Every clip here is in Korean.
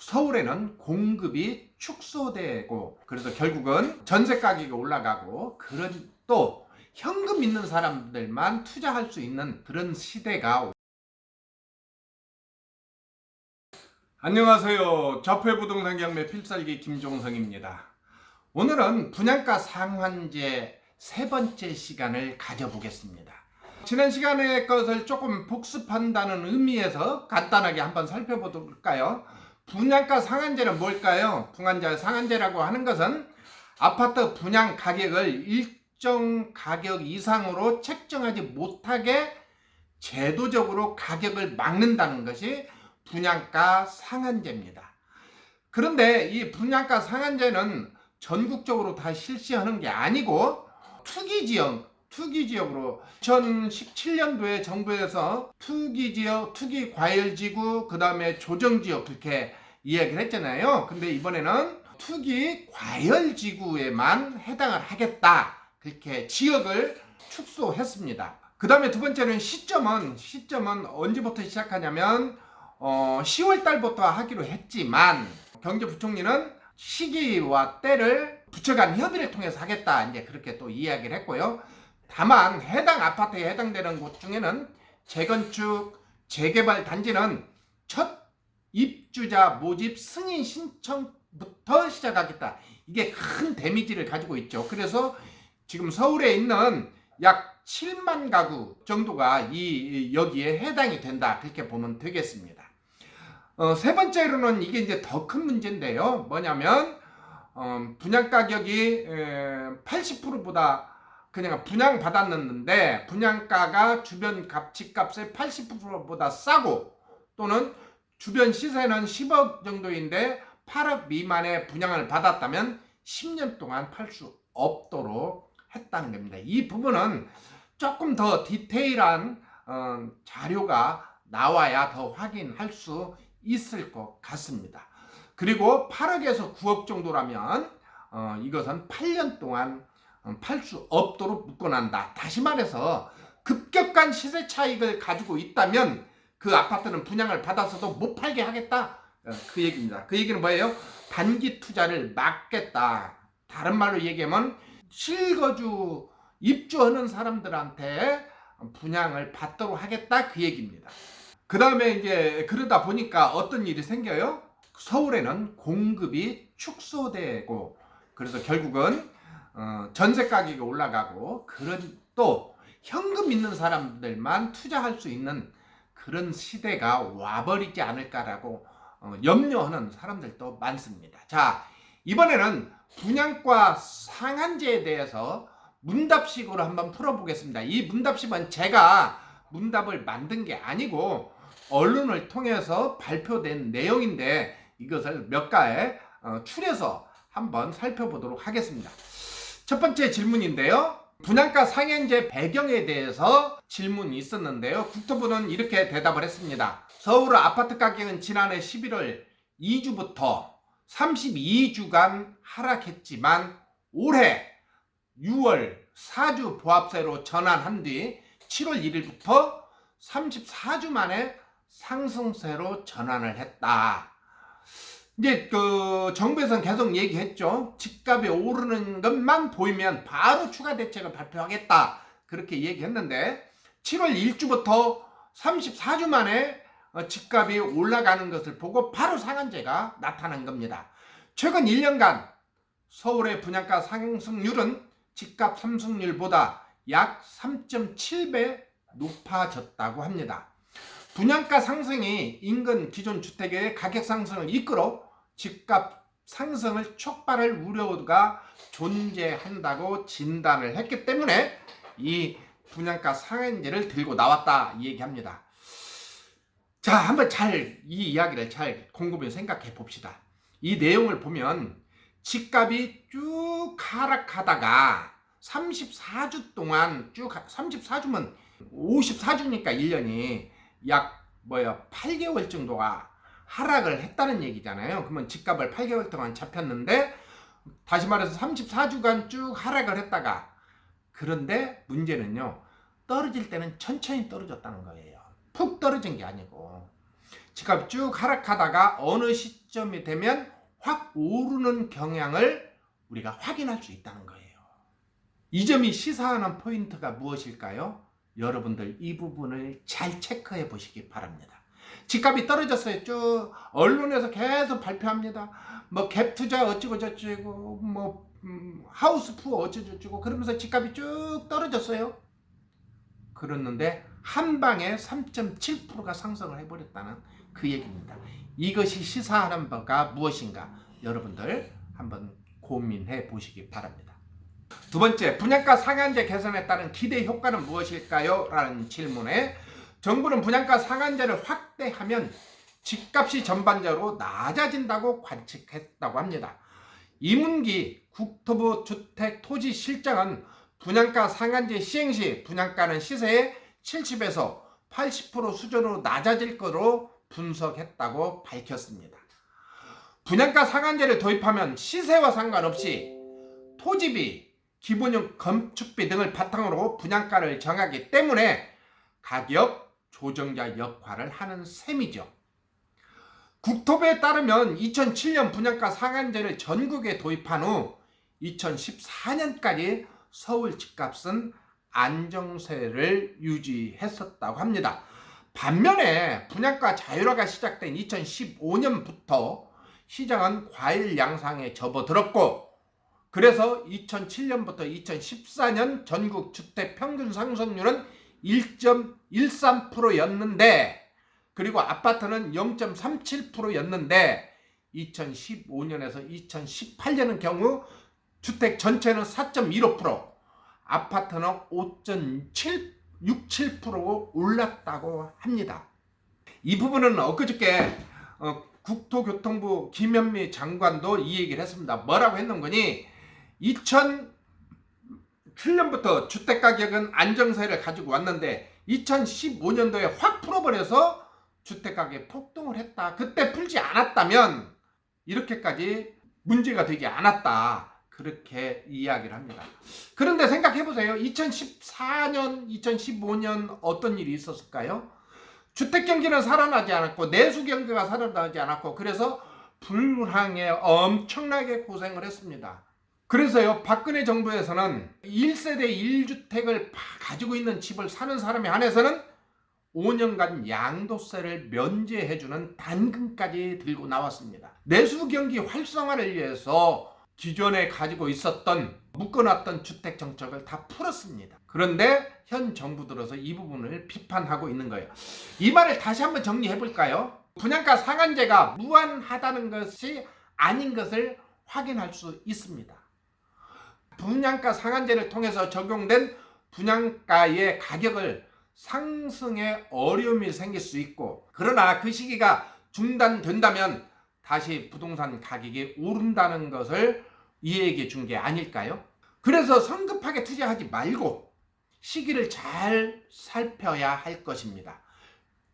서울에는 공급이 축소되고 그래서 결국은 전세 가격이 올라가고 그런 또 현금 있는 사람들만 투자할 수 있는 그런 시대가. 안녕하세요. 저폐부동산 경매 필살기 김종성입니다. 오늘은 분양가 상한제 세 번째 시간을 가져보겠습니다. 지난 시간의 것을 조금 복습한다는 의미에서 간단하게 한번 살펴볼까요? 분양가 상한제는 뭘까요? 분양가 상한제라고 하는 것은 아파트 분양 가격을 일정 가격 이상으로 책정하지 못하게 제도적으로 가격을 막는다는 것이 분양가 상한제입니다. 그런데 이 분양가 상한제는 전국적으로 다 실시하는 게 아니고 투기지역으로 2017년도에 정부에서 투기지역, 투기과열지구, 그 다음에 조정지역 그렇게 이야기를 했잖아요. 근데 이번에는 투기과열지구에만 해당을 하겠다, 그렇게 지역을 축소했습니다. 그 다음에 두 번째는 시점은 언제부터 시작하냐면 10월 달부터 하기로 했지만 경제부총리는 시기와 때를 부처 간 협의를 통해서 하겠다, 이제 그렇게 또 이야기를 했고요. 다만 해당 아파트에 해당되는 곳 중에는 재건축, 재개발 단지는 첫 입주자 모집 승인 신청부터 시작하겠다. 이게 큰 데미지를 가지고 있죠. 그래서 지금 서울에 있는 약 7만 가구 정도가 여기에 해당이 된다, 그렇게 보면 되겠습니다. 세 번째로는 이게 이제 더 큰 문제인데요. 뭐냐면 분양 가격이 80%보다 그냥 분양 받았는데 분양가가 주변 집값의 80%보다 싸고 또는 주변 시세는 10억 정도인데 8억 미만의 분양을 받았다면 10년 동안 팔 수 없도록 했다는 겁니다. 이 부분은 조금 더 디테일한 자료가 나와야 더 확인할 수 있을 것 같습니다. 그리고 8억에서 9억 정도라면 이것은 8년 동안 팔 수 없도록 묶어난다. 다시 말해서 급격한 시세 차익을 가지고 있다면 그 아파트는 분양을 받아서도 못 팔게 하겠다, 그 얘기입니다. 그 얘기는 뭐예요? 단기 투자를 막겠다. 다른 말로 얘기하면 실거주 입주하는 사람들한테 분양을 받도록 하겠다, 그 얘기입니다. 그 다음에 이제 그러다 보니까 어떤 일이 생겨요? 서울에는 공급이 축소되고 그래서 결국은 전세 가격이 올라가고 그런 또 현금 있는 사람들만 투자할 수 있는 그런 시대가 와버리지 않을까라고 염려하는 사람들도 많습니다. 자, 이번에는 분양가 상한제에 대해서 문답식으로 한번 풀어보겠습니다. 이 문답식은 제가 문답을 만든 게 아니고 언론을 통해서 발표된 내용인데 이것을 몇 가에 추려서 한번 살펴보도록 하겠습니다. 첫 번째 질문인데요. 분양가 상한제 배경에 대해서 질문이 있었는데요. 국토부는 이렇게 대답을 했습니다. 서울 아파트 가격은 지난해 11월 2주부터 32주간 하락했지만 올해 6월 4주 보합세로 전환한 뒤 7월 1일부터 34주 만에 상승세로 전환을 했다. 이제 정부에서는 계속 얘기했죠. 집값이 오르는 것만 보이면 바로 추가 대책을 발표하겠다, 그렇게 얘기했는데 7월 1주부터 34주 만에 집값이 올라가는 것을 보고 바로 상한제가 나타난 겁니다. 최근 1년간 서울의 분양가 상승률은 집값 상승률보다 약 3.7배 높아졌다고 합니다. 분양가 상승이 인근 기존 주택의 가격 상승을 이끌어 집값 상승을 촉발할 우려가 존재한다고 진단을 했기 때문에 이 분양가 상한제를 들고 나왔다, 이 얘기합니다. 자, 한번 이 이야기를 잘 곰곰이 생각해 봅시다. 이 내용을 보면 집값이 쭉 하락하다가 34주 동안 34주면 54주니까 1년이 약 8개월 정도가 하락을 했다는 얘기잖아요. 그러면 집값을 8개월 동안 잡혔는데 다시 말해서 34주간 쭉 하락을 했다가, 그런데 문제는요, 떨어질 때는 천천히 떨어졌다는 거예요. 푹 떨어진 게 아니고 집값이 쭉 하락하다가 어느 시점이 되면 확 오르는 경향을 우리가 확인할 수 있다는 거예요. 이 점이 시사하는 포인트가 무엇일까요? 여러분들 이 부분을 잘 체크해 보시기 바랍니다. 집값이 떨어졌어요. 쭉 언론에서 계속 발표합니다. 뭐 갭 투자 어쩌고 저쩌고 뭐 하우스 푸어 어쩌고 저쩌고 그러면서 집값이 쭉 떨어졌어요. 그랬는데 한 방에 3.7%가 상승을 해버렸다는 그 얘기입니다. 이것이 시사하는 바가 무엇인가 여러분들 한번 고민해 보시기 바랍니다. 두 번째, 분양가 상한제 개선에 따른 기대 효과는 무엇일까요? 라는 질문에 정부는 분양가 상한제를 확대하면 집값이 전반적으로 낮아진다고 관측했다고 합니다. 이문기 국토부 주택토지실장은 분양가 상한제 시행 시 분양가는 시세의 70에서 80% 수준으로 낮아질 것으로 분석했다고 밝혔습니다. 분양가 상한제를 도입하면 시세와 상관없이 토지비, 기본용 건축비 등을 바탕으로 분양가를 정하기 때문에 가격 조정자 역할을 하는 셈이죠. 국토부에 따르면 2007년 분양가 상한제를 전국에 도입한 후 2014년까지 서울 집값은 안정세를 유지했었다고 합니다. 반면에 분양가 자율화가 시작된 2015년부터 시장은 과일 양상에 접어들었고 그래서 2007년부터 2014년 전국 주택 평균 상승률은 1.13%였는데 그리고 아파트는 0.37%였는데 2015년에서 2018년의 경우 주택 전체는 4.15%, 아파트는 5.67% 올랐다고 합니다. 이 부분은 엊그저께 국토교통부 김현미 장관도 이 얘기를 했습니다. 뭐라고 했는 거니? 2007년부터 주택가격은 안정세를 가지고 왔는데 2015년도에 확 풀어버려서 주택가격이 폭등을 했다. 그때 풀지 않았다면 이렇게까지 문제가 되지 않았다. 그렇게 이야기를 합니다. 그런데 생각해보세요. 2014년, 2015년 어떤 일이 있었을까요? 주택경기는 살아나지 않았고 내수경기가 살아나지 않았고 그래서 불황에 엄청나게 고생을 했습니다. 그래서요 박근혜 정부에서는 1세대 1주택을 가지고 있는 집을 사는 사람에 한해서는 5년간 양도세를 면제해주는 단금까지 들고 나왔습니다. 내수경기 활성화를 위해서 기존에 가지고 있었던 묶어놨던 주택 정책을 다 풀었습니다. 그런데 현 정부 들어서 이 부분을 비판하고 있는 거예요. 이 말을 다시 한번 정리해 볼까요? 분양가 상한제가 무한하다는 것이 아닌 것을 확인할 수 있습니다. 분양가 상한제를 통해서 적용된 분양가의 가격을 상승에 어려움이 생길 수 있고 그러나 그 시기가 중단된다면 다시 부동산 가격이 오른다는 것을 이야기해 준 게 아닐까요? 그래서 성급하게 투자하지 말고 시기를 잘 살펴야 할 것입니다.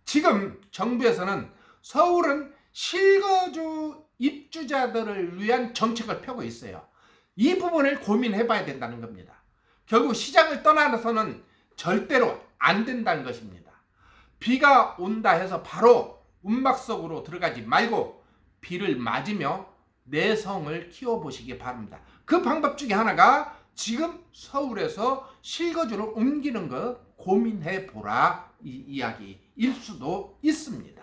지금 정부에서는 서울은 실거주 입주자들을 위한 정책을 펴고 있어요. 이 부분을 고민해 봐야 된다는 겁니다. 결국 시장을 떠나서는 절대로 안 된다는 것입니다. 비가 온다 해서 바로 움막 속으로 들어가지 말고 비를 맞으며 내성을 키워보시기 바랍니다. 그 방법 중에 하나가 지금 서울에서 실거주로 옮기는 것 고민해 보라 이 이야기일 수도 있습니다.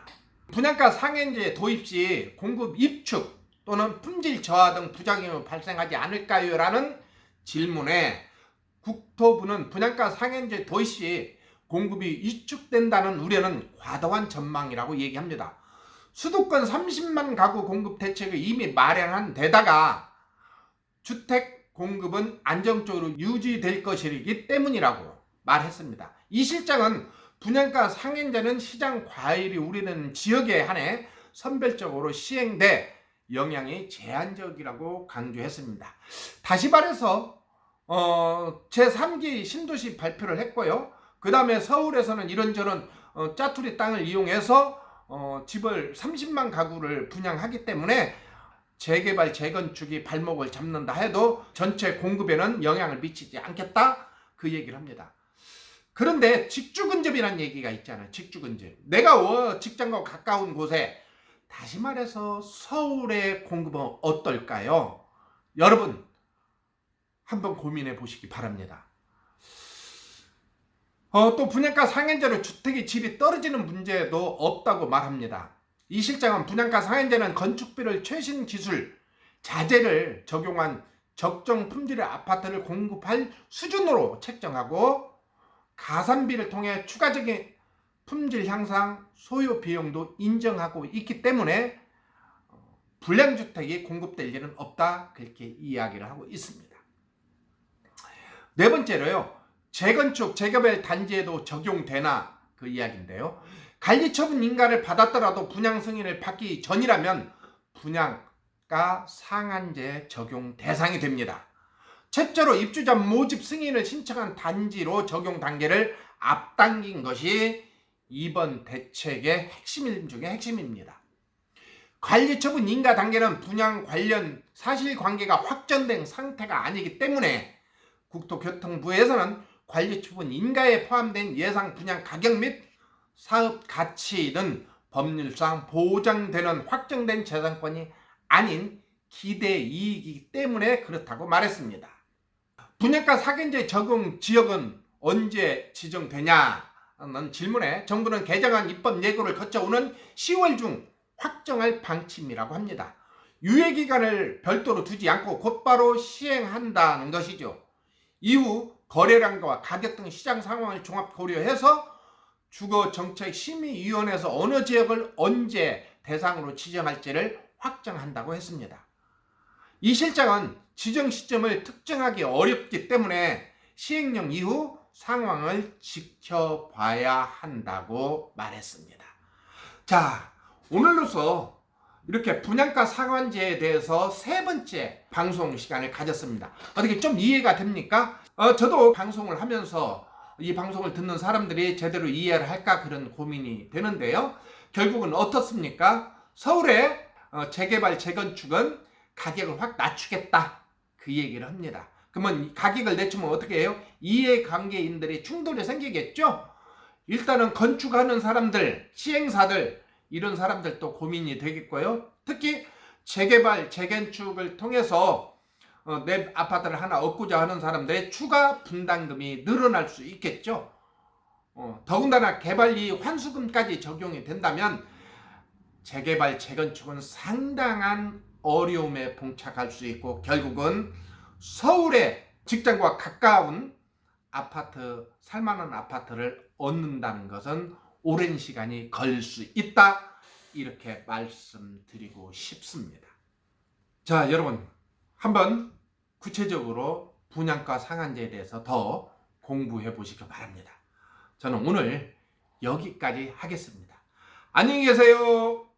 분양가 상한제 도입 시 공급 입축 또는 품질 저하 등 부작용이 발생하지 않을까요? 라는 질문에 국토부는 분양가 상한제 도입 시 공급이 위축된다는 우려는 과도한 전망이라고 얘기합니다. 수도권 30만 가구 공급 대책을 이미 마련한 데다가 주택 공급은 안정적으로 유지될 것이기 때문이라고 말했습니다. 이 실장은 분양가 상한제는 시장 과열이 우려되는 지역에 한해 선별적으로 시행돼 영향이 제한적이라고 강조했습니다. 다시 말해서 제3기 신도시 발표를 했고요. 그 다음에 서울에서는 이런저런 짜투리 땅을 이용해서 집을 30만 가구를 분양하기 때문에 재개발, 재건축이 발목을 잡는다 해도 전체 공급에는 영향을 미치지 않겠다 그 얘기를 합니다. 그런데 직주근접이라는 얘기가 있잖아요. 직주근접. 내가 직장과 가까운 곳에, 다시 말해서 서울의 공급은 어떨까요? 여러분 한번 고민해 보시기 바랍니다. 또 분양가 상한제로 주택의 질이 떨어지는 문제도 없다고 말합니다. 이 실장은 분양가 상한제는 건축비를 최신 기술 자재를 적용한 적정 품질의 아파트를 공급할 수준으로 책정하고, 가산비를 통해 추가적인 품질 향상, 소요 비용도 인정하고 있기 때문에 불량주택이 공급될 일은 없다, 그렇게 이야기를 하고 있습니다. 네 번째로요, 재건축, 재개발 단지에도 적용되나, 그 이야기인데요. 관리처분 인가를 받았더라도 분양 승인을 받기 전이라면 분양가 상한제 적용 대상이 됩니다. 최초로 입주자 모집 승인을 신청한 단지로 적용 단계를 앞당긴 것이 이번 대책의 핵심 중에 핵심입니다. 관리처분 인가 단계는 분양 관련 사실관계가 확정된 상태가 아니기 때문에 국토교통부에서는 관리처분 인가에 포함된 예상 분양 가격 및 사업 가치는 법률상 보장되는 확정된 재산권이 아닌 기대 이익이기 때문에 그렇다고 말했습니다. 분양가 상한제 적용 지역은 언제 지정되냐는 질문에 정부는 개정안 입법 예고를 거쳐오는 10월 중 확정할 방침이라고 합니다. 유예기간을 별도로 두지 않고 곧바로 시행한다는 것이죠. 이후 거래량과 가격 등 시장 상황을 종합 고려해서 주거정책심의위원회에서 어느 지역을 언제 대상으로 지정할지를 확정한다고 했습니다. 이 실장은 지정 시점을 특정하기 어렵기 때문에 시행령 이후 상황을 지켜봐야 한다고 말했습니다. 자, 오늘로서 이렇게 분양가 상한제에 대해서 세 번째 방송 시간을 가졌습니다. 어떻게 좀 이해가 됩니까? 저도 방송을 하면서 이 방송을 듣는 사람들이 제대로 이해를 할까, 그런 고민이 되는데요. 결국은 어떻습니까? 서울의 재개발, 재건축은 가격을 확 낮추겠다, 그 얘기를 합니다. 그러면 가격을 낮추면 어떻게 해요? 이해관계인들이 충돌이 생기겠죠? 일단은 건축하는 사람들, 시행사들, 이런 사람들도 고민이 되겠고요. 특히 재개발, 재건축을 통해서 내 아파트를 하나 얻고자 하는 사람들의 추가 분담금이 늘어날 수 있겠죠. 더군다나 개발이 환수금까지 적용이 된다면 재개발, 재건축은 상당한 어려움에 봉착할 수 있고, 결국은 서울의 직장과 가까운 아파트, 살만한 아파트를 얻는다는 것은 오랜 시간이 걸릴 수 있다, 이렇게 말씀드리고 싶습니다. 자, 여러분 한번 구체적으로 분양가 상한제에 대해서 더 공부해 보시기 바랍니다. 저는 오늘 여기까지 하겠습니다. 안녕히 계세요.